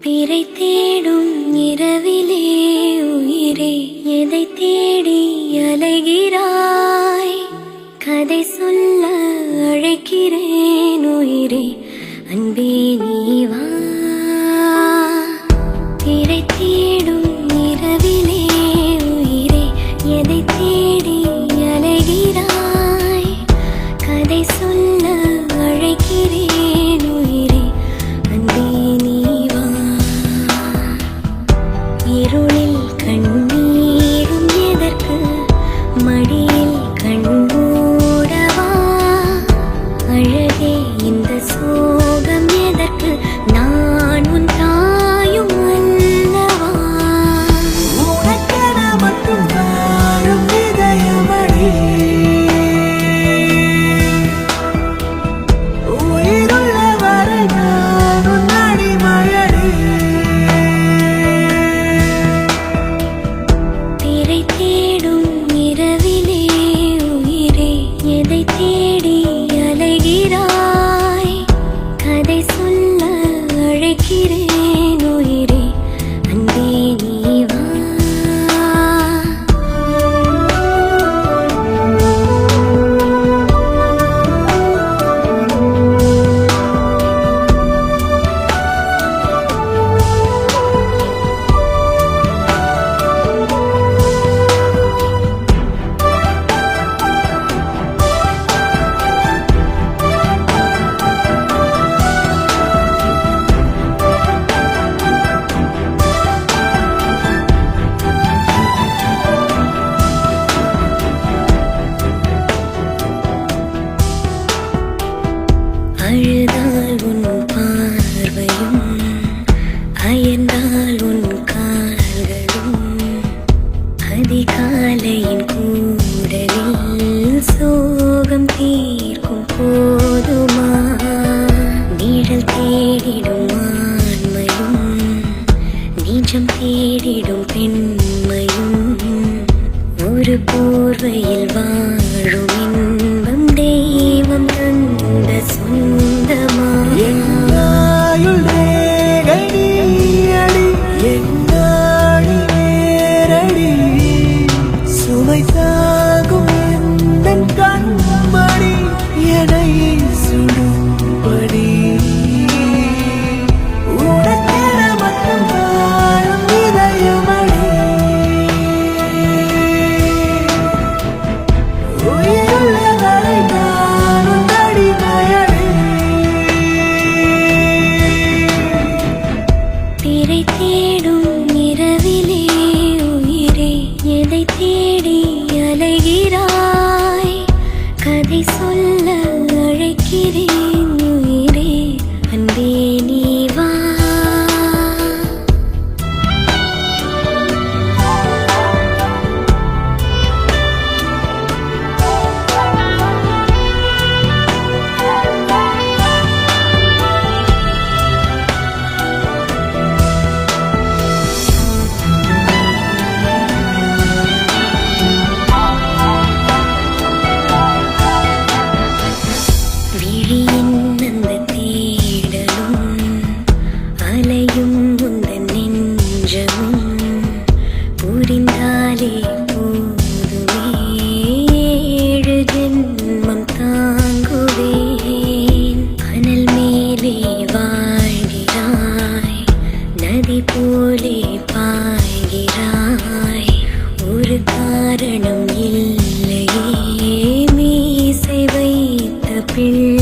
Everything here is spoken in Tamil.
பிறை தேடும் இரவிலே உயிரே எதை தேடி அலைகிறாய்? கதை சொல்ல அழைக்கிறேன் உயிரே, அன்பே நீ வா. பிறை தேடும் இரவிலே உயிரே எதை தேடி அலைகிறாய்? கதை சொல்ல அழைக்கிறேன் உயிரே, அன்பே நீ வா. இருளில் கண்ணீரும் எதற்கு? மடியில் கண்மூடவா? அழகே இந்த சோகம் எதற்கு? நான் உன் தாயும் அல்லவா? உனக்கென மட்டும் வாழும் இதயமடி, உயிருள்ள வரை நான் உன் அடிமையடி. பிறை தேடும் இரவிலே உயிரே எதை தேடி அலைகிறாய்? கதை சொல்ல அழைக்கிறேன் உயிரே, அன்பே நீ வா. அழுதால் உன் பார்வையும், அயர்ந்தால் உன் கால்களும், அதிகாலையின் கூடலில் சோகம் தீர்க்கும் போதுமா? நிழல் தேடிடும் ஆண்மையும், நிஜம் தேடிடும் பெண்மையும், ஒரு போர்வையில் வாழும் இன்பம் தெய்வம் தந்த சொந்தமா? என்னாயுள் ரேகை நீயடி, என்னாடி நேரடி, சுமை தாங்கும் எந்தன் கண்மணி, என்னை சுடும்படி. உனக்கென மட்டும் வாழும் இதயமடி, உயிருள்ள வரை நான் உன் அடிமையடி. பிறை தேடும் இரவிலே உயிரே எதை தேடி அலைகிறாய்? கதை சொல்ல அழைக்கிறேன் உயிரே, அன்பே நீ வா. விழியின் அந்த தேடலும், அலையும் உந்தன் நெஞ்சமும், புரிந்தாலே போதுமே ஏழு ஜென்மம் தாங்குவேன். அனல் மேலே வாழ்கிறாய், நதி போலே பாய்கிறாய், ஒரு காரணம் இல்லையே மீசை வைத்த பிள்ளை